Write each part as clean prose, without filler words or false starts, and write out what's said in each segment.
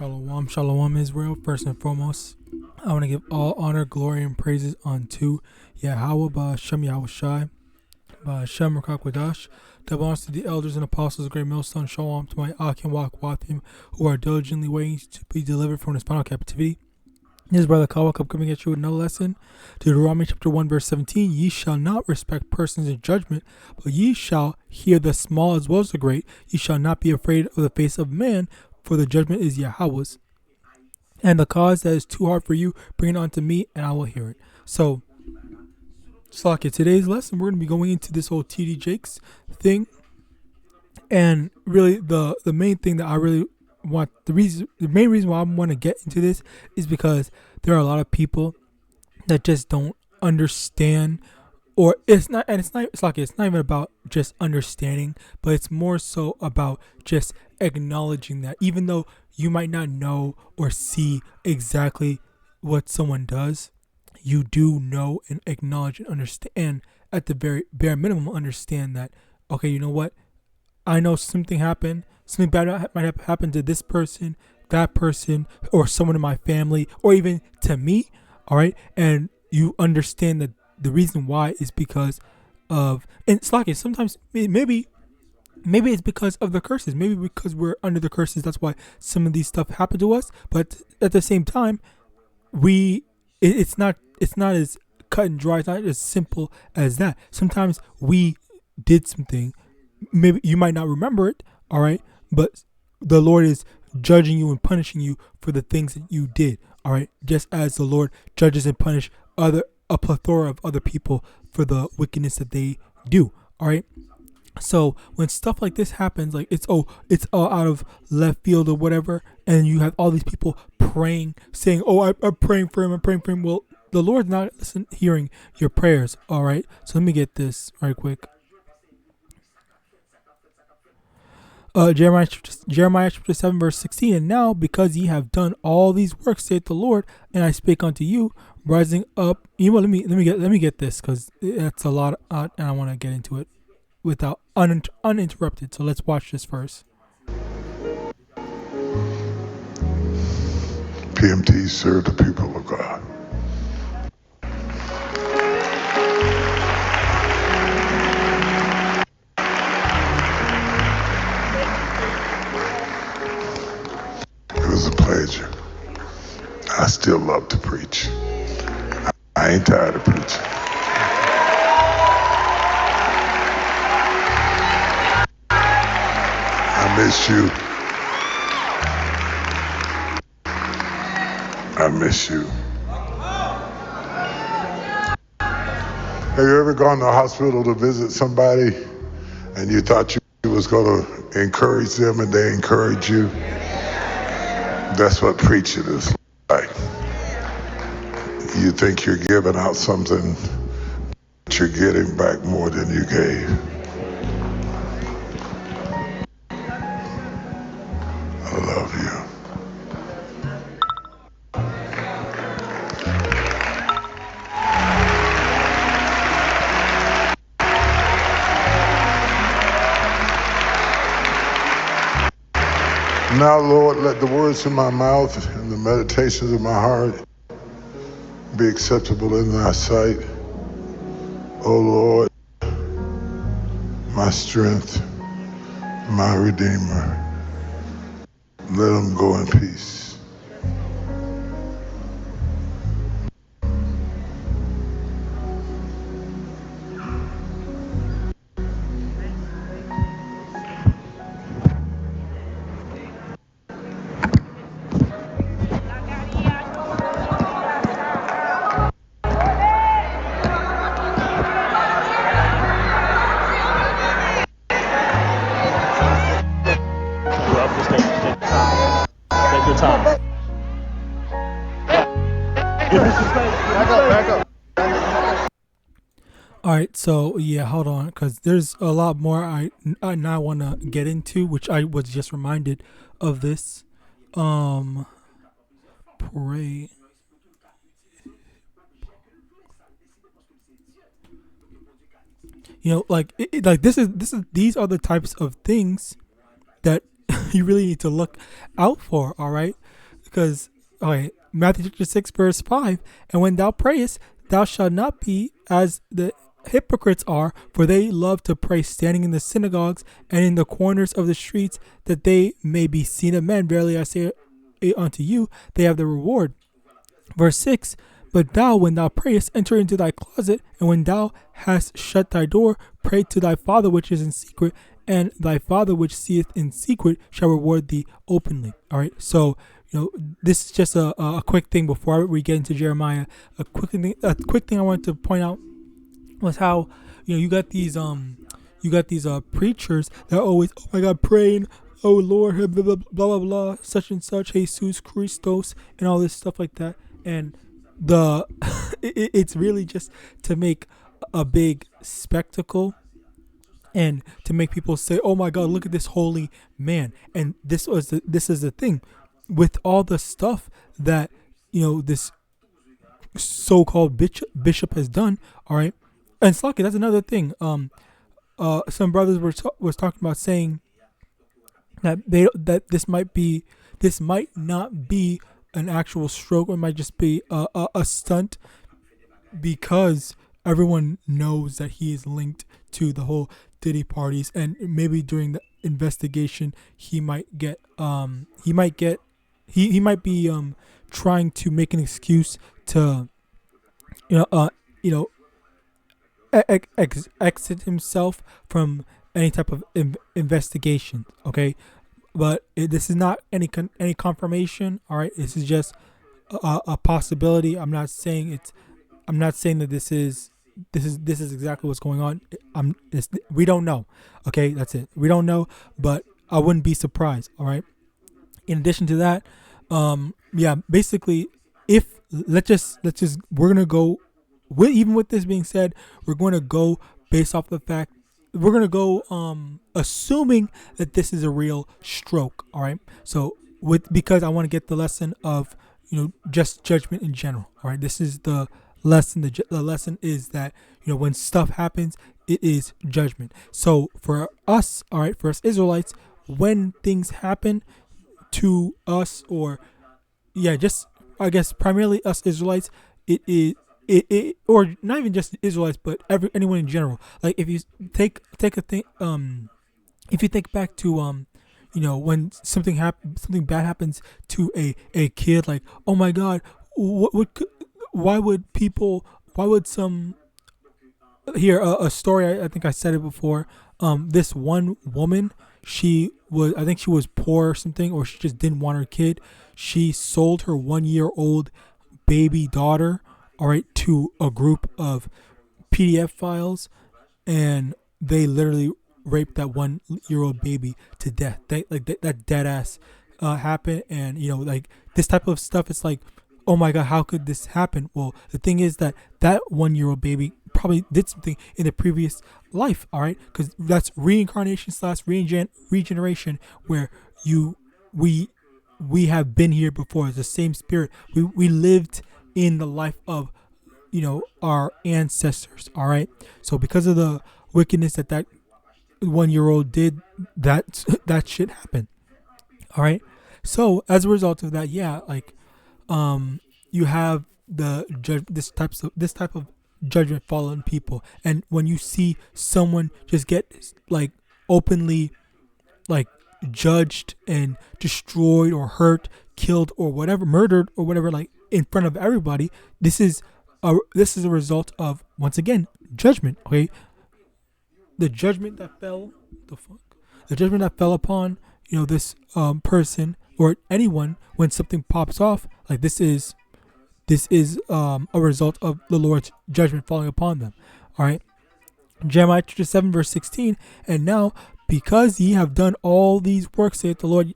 Shalom, shalom, Israel. First and foremost, I want to give all honor, glory, and praises unto YAHAWAH, BaHashem, YAHAWASHI, BaHashem, Rakakwadash. That belongs to the elders and apostles of Great Millstone. Shalom to my Ak and Wak who are diligently waiting to be delivered from this final captivity. This is Brother Kawak coming at you with another lesson. Deuteronomy chapter 1 verse 17. Ye shall not respect persons in judgment, but ye shall hear the small as well as the great. Ye shall not be afraid of the face of man, for the judgment is Yahawah's. And the cause that is too hard for you, bring it unto me, and I will hear it. So, Slaki, today's lesson, we're going to be going into this whole TD Jakes thing. And really, the main thing that I really want, the main reason why I want to get into this is because there are a lot of people that just don't understand, or it's not even about just understanding, but it's more so about just acknowledging that even though you might not know or see exactly what someone does, you do know and acknowledge and understand, and at the very bare minimum understand that, okay, you know what, I know something happened, something bad might have happened to this person, that person, or someone in my family, or even to me, all right, and you understand that the reason why is because of, and it's like sometimes maybe it's because of the curses, maybe because we're under the curses, that's why some of these stuff happen to us. But at the same time, it's not as cut and dry, it's not as simple as that. Sometimes we did something, maybe you might not remember it, all right, but the Lord is judging you and punishing you for the things that you did, all right, just as the Lord judges and punish a plethora of other people for the wickedness that they do, all right. So when stuff like this happens, like it's all out of left field or whatever, and you have all these people praying, saying, I'm praying for him, well, the Lord's not hearing your prayers, all right. So let me get this right quick. Jeremiah chapter 7 verse 16. And now, because ye have done all these works, saith the Lord, and I spake unto you, rising up. You know, let me get this, because that's a lot, and I want to get into it without uninterrupted. So let's watch this first. PMT, serve the people of God. It was a pleasure. I still love to preach. I ain't tired of preaching. I miss you. I miss you. Have you ever gone to a hospital to visit somebody and you thought you was going to encourage them and they encourage you? That's what preaching is like. You think you're giving out something, but you're getting back more than you gave. I love you. Now, Lord, let the words of my mouth and the meditations of my heart be acceptable in thy sight. O Lord, my strength, my Redeemer. Let them go in peace. Alright, so yeah, hold on, because there's a lot more I now want to get into, which I was just reminded of this. Pray. You know, like these are the types of things that you really need to look out for. All right, because Matthew chapter 6 verse 5, and when thou prayest, thou shalt not be as the hypocrites are, for they love to pray standing in the synagogues and in the corners of the streets, that they may be seen of men. Verily I say unto you, they have the reward. Verse 6, but thou, when thou prayest, enter into thy closet, and when thou hast shut thy door, pray to thy Father which is in secret, and thy Father which seeth in secret shall reward thee openly. All right, so this is just a quick thing before we get into Jeremiah. A quick thing I wanted to point out was how you got these preachers that are always, oh my God, praying, oh Lord, blah blah blah blah, such and such, Jesus Christos, and all this stuff like that. And it's really just to make a big spectacle and to make people say, oh my God, look at this holy man. And this is the thing with all the stuff that this so-called bishop has done. All right, and Slocky, that's another thing. Some brothers was talking about saying that this might not be an actual stroke, or it might just be a stunt, because everyone knows that he is linked to the whole Diddy parties, and maybe during the investigation he might be trying to make an excuse to exit himself from any type of investigation. Okay, but this is not any confirmation. All right, this is just a possibility. I'm not saying that this is exactly what's going on. We don't know. Okay, that's it. We don't know, but I wouldn't be surprised. All right. In addition to that, basically, we're gonna go. Even with this being said, we're going to go based off the fact. We're going to go assuming that this is a real stroke. All right. So because I want to get the lesson of just judgment in general. All right. This is the lesson. The lesson is that when stuff happens, it is judgment. So for us, all right, for us Israelites, when things happen to us, or just I guess primarily us Israelites, it is. It or not even just Israelites, but anyone in general. Like if you take a thing, if you think back to when something bad happens to a kid, like, oh my God, why would some here a story, I think I said it before, this one woman, I think she was poor or something, or she just didn't want her kid. She sold her 1-year-old baby daughter, all right, to a group of PDF files, and they literally raped that 1-year-old baby to death. That dead ass happened, and this type of stuff. It's like, oh my God, how could this happen? Well, the thing is that 1-year-old baby probably did something in the previous life, all right, because that's reincarnation / regeneration, where we have been here before. It's the same spirit. We lived in the life of our ancestors. All right, so because of the wickedness that 1-year-old did, that shit happened. All right, so as a result of that, you have this type of judgment fall on people. And when you see someone just get openly judged and destroyed or hurt, killed or whatever, murdered or whatever, in front of everybody, this is a result of, once again, judgment. Okay, the judgment that fell upon this person or anyone when something pops off. This is a result of the Lord's judgment falling upon them. All right, Jeremiah chapter 7 verse 16. And now, because ye have done all these works, saith the Lord,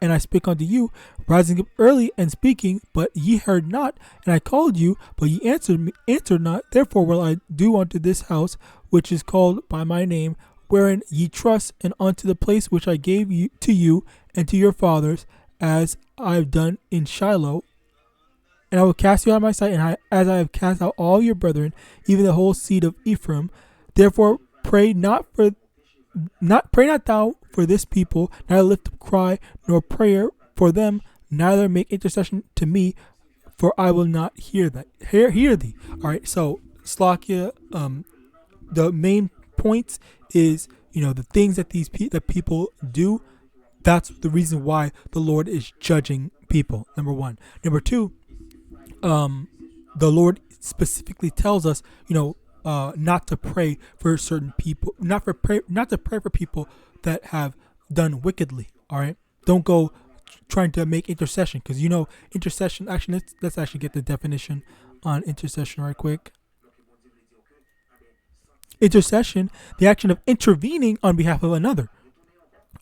and I speak unto you, rising up early and speaking, but ye heard not, and I called you, but ye answered not. Therefore will I do unto this house, which is called by my name, wherein ye trust, and unto the place which I gave to you and to your fathers, as I have done in Shiloh. And I will cast you out of my sight, and as I have cast out all your brethren, even the whole seed of Ephraim. Therefore pray not for not thou for this people, neither lift up cry nor prayer for them, neither make intercession to me, for I will not hear thee. All right. So Slakia, the main points is, the things that that people do. That's the reason why the Lord is judging people. Number one. Number two, the Lord specifically tells us, not to pray for certain people, not to pray for people that have done wickedly. All right, don't go trying to make intercession, because intercession. Actually, let's actually get the definition on intercession right quick. Intercession, the action of intervening on behalf of another.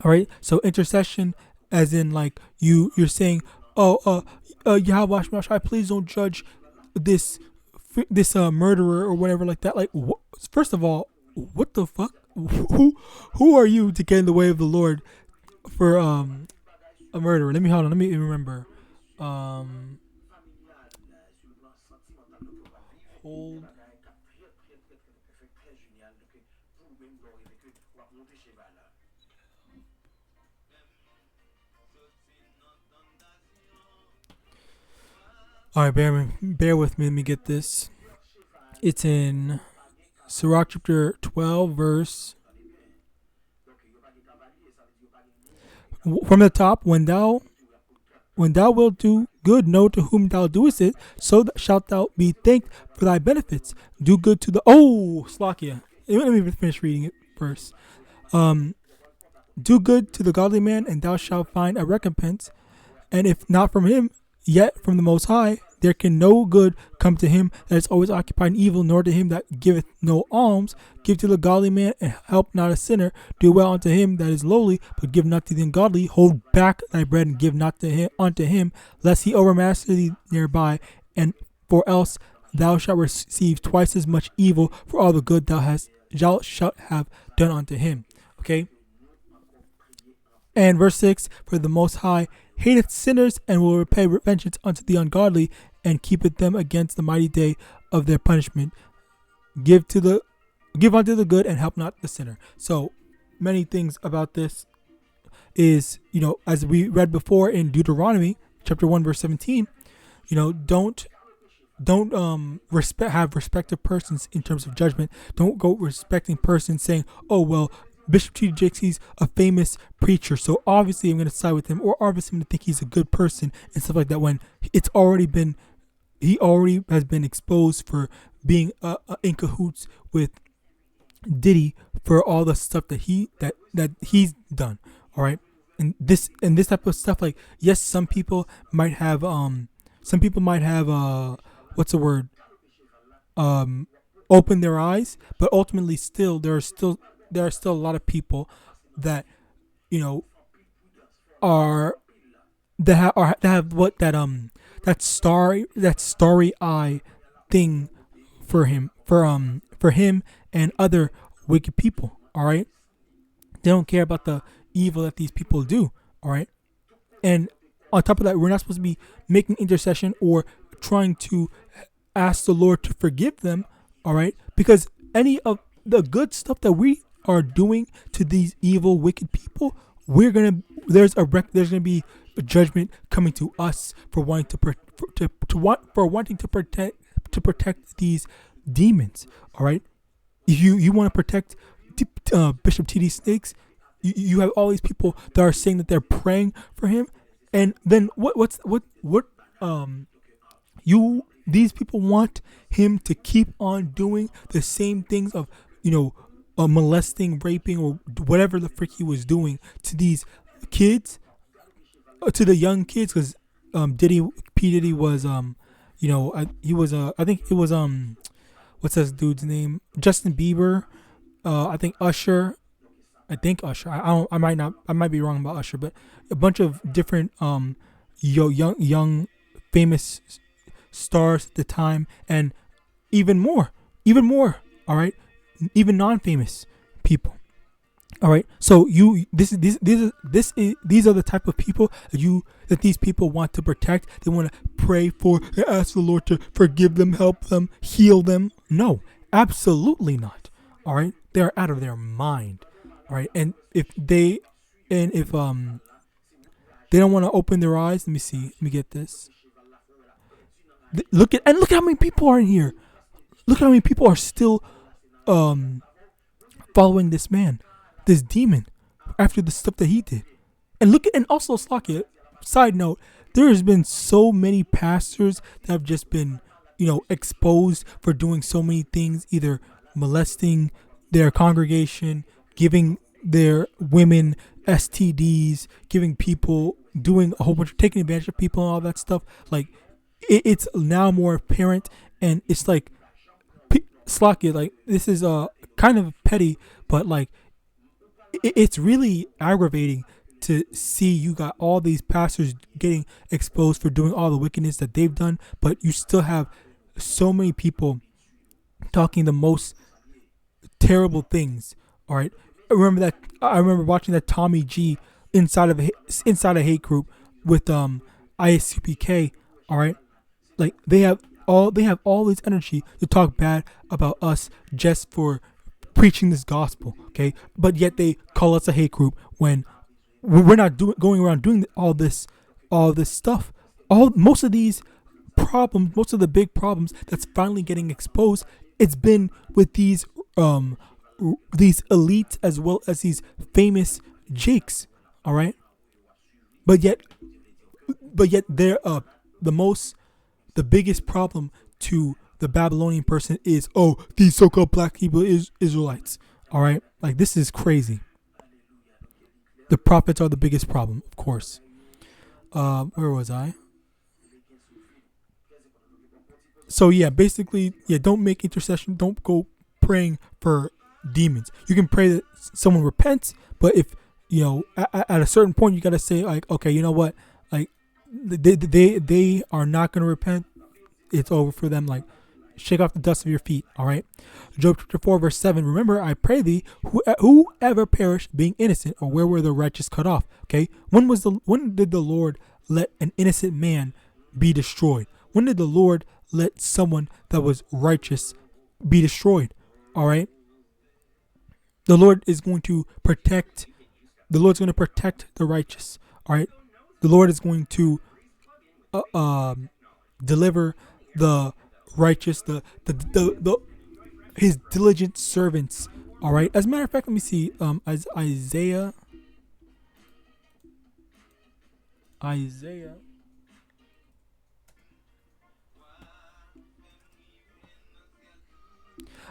All right, so intercession, as in like you're saying, Yahawash, please don't judge this murderer or whatever like that. Like, first of all, what the fuck? Who are you to get in the way of the Lord for a murderer? Let me remember. Hold. All right, bear with me. Let me get this. It's in Sirach chapter 12, verse. From the top, when thou wilt do good, know to whom thou doest it, so shalt thou be thanked for thy benefits. Do good to the Slakia. Let me finish reading it first. Do good to the godly man, and thou shalt find a recompense. And if not from him, yet from the Most High, there can no good come to him that is always occupied in evil, nor to him that giveth no alms. Give to the godly man, and help not a sinner. Do well unto him that is lowly, but give not to the ungodly. Hold back thy bread, and give not to him unto him, lest he overmaster thee thereby. And for else thou shalt receive twice as much evil for all the good thou shalt have done unto him. Okay. And verse 6, for the Most High hateth sinners, and will repay vengeance unto the ungodly, and keepeth them against the mighty day of their punishment. Give unto the good, and help not the sinner. So many things about this is, as we read before in Deuteronomy chapter 1 verse 17, don't have respect of persons in terms of judgment. Don't go respecting persons saying, oh well, Bishop T.D. Jakes, he's a famous preacher, so obviously I'm going to side with him, or obviously I'm going to think he's a good person and stuff like that, when he already has been exposed for being in cahoots with Diddy for all the stuff that he's done. All right, and this type of stuff, like, yes, some people might have what's the word, open their eyes, but ultimately still there are still a lot of people that have that starry eye thing for him and other wicked people. All right, they don't care about the evil that these people do. All right, and on top of that, we're not supposed to be making intercession or trying to ask the Lord to forgive them. All right, because any of the good stuff that we are doing to these evil, wicked people, there's gonna be a judgment coming to us for wanting to protect these demons. All right, if you want to protect Bishop T.D. Snakes, you have all these people that are saying that they're praying for him, and then these people want him to keep on doing the same things of molesting, raping, or whatever the frick he was doing to these kids, to the young kids, because P. Diddy was I think it was what's this dude's name, Justin Bieber, I think Usher, I might be wrong about Usher, but a bunch of different young famous stars at the time, and even more, all right, even non-famous people. All right, so these are the type of people that these people want to protect. They want to pray for, ask the Lord to forgive them, help them, heal them. No, absolutely not. All right, they are out of their mind. All right, and if they don't want to open their eyes, let me see. Let me get this. Look at how many people are in here. Look at how many people are still following this man, this demon, after the stuff that he did. And look at, and also Slakia, side note, there has been so many pastors that have just been, exposed for doing so many things, either molesting their congregation, giving their women STDs, giving people, doing a whole bunch of, taking advantage of people and all that stuff. Like, it's now more apparent, and it's like, Slakia, like, this is kind of petty, but like, it's really aggravating to see you got all these pastors getting exposed for doing all the wickedness that they've done, but you still have so many people talking the most terrible things. All right, I remember watching that Tommy G inside a hate group with ISUPK. All right, like they have all this energy to talk bad about us just for preaching this gospel. Okay, but yet they call us a hate group when we're not going around doing all this stuff. Most of these problems, most of the big problems that's finally getting exposed, it's been with these elites as well as these famous jakes. All right, but yet they're the biggest problem to the Babylonian person is, these so-called black Hebrew Israelites. All right, like, this is crazy. The prophets are the biggest problem, of course. Where was I? So yeah, basically, don't make intercession. Don't go praying for demons. You can pray that someone repents, but if at a certain point, you gotta say, like, okay, you know what, like, they are not gonna repent. It's over for them. Like, shake off the dust of your feet. All right. Job chapter 4 verse 7. Remember, I pray thee, whoever perished being innocent, or where were the righteous cut off? Okay. When did the Lord let an innocent man be destroyed? When did the Lord let someone that was righteous be destroyed? All right. The Lord is going to protect. The Lord's going to protect the righteous. All right. The Lord is going to deliver the righteous, the his diligent servants. All right. As a matter of fact, let me see. As Isaiah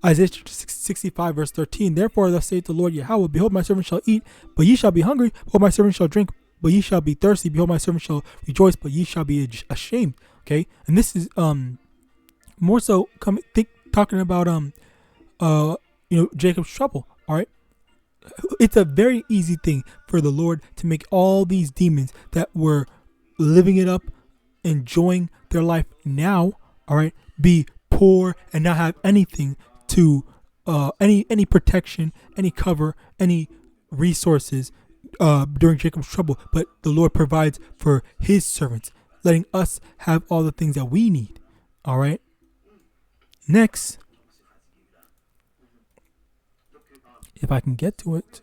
65 verse 13. Therefore thus saith the Lord Yahweh, behold, my servant shall eat, but ye shall be hungry. Behold, my servant shall drink, but ye shall be thirsty. Behold, my servant shall rejoice, but ye shall be ashamed. Okay, and this is more so talking about Jacob's trouble. All right, it's a very easy thing for the Lord to make all these demons that were living it up, enjoying their life now, all right, be poor and not have anything to any protection, any cover, any resources during Jacob's trouble. But the Lord provides for his servants, letting us have all the things that we need. All right. Next, if I can get to it,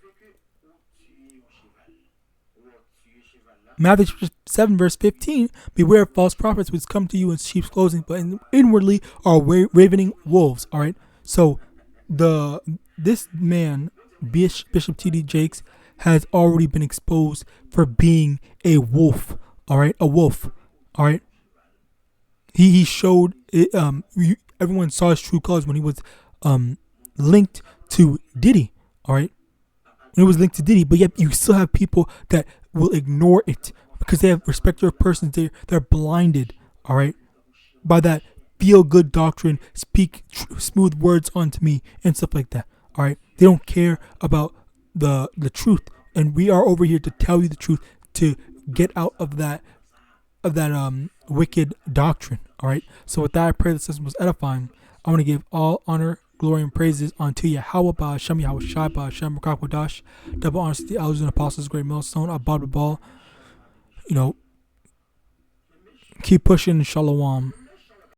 Matthew 7 verse 15. Beware of false prophets which come to you in sheep's clothing, but inwardly are ravening wolves. All right. So this man, Bishop T.D. Jakes, has already been exposed for being a wolf. All right, a wolf. All right. He showed it. Everyone saw his true colors when he was linked to Diddy. All right, when it was linked to Diddy, but yet you still have people that will ignore it because they have respect to their persons. They're blinded. All right, by that feel good doctrine, speak smooth words onto me and stuff like that. All right, they don't care about the truth, and we are over here to tell you the truth, to get out of that wicked doctrine. All right. So with that, I pray the system was edifying. I want to give all honor, glory, and praises unto Yahawadah, Hashem, Yahawashi, Hashem, Rakakadash. Double honors to the elders and apostles, great millstone, above the ball. Keep pushing. Shalom.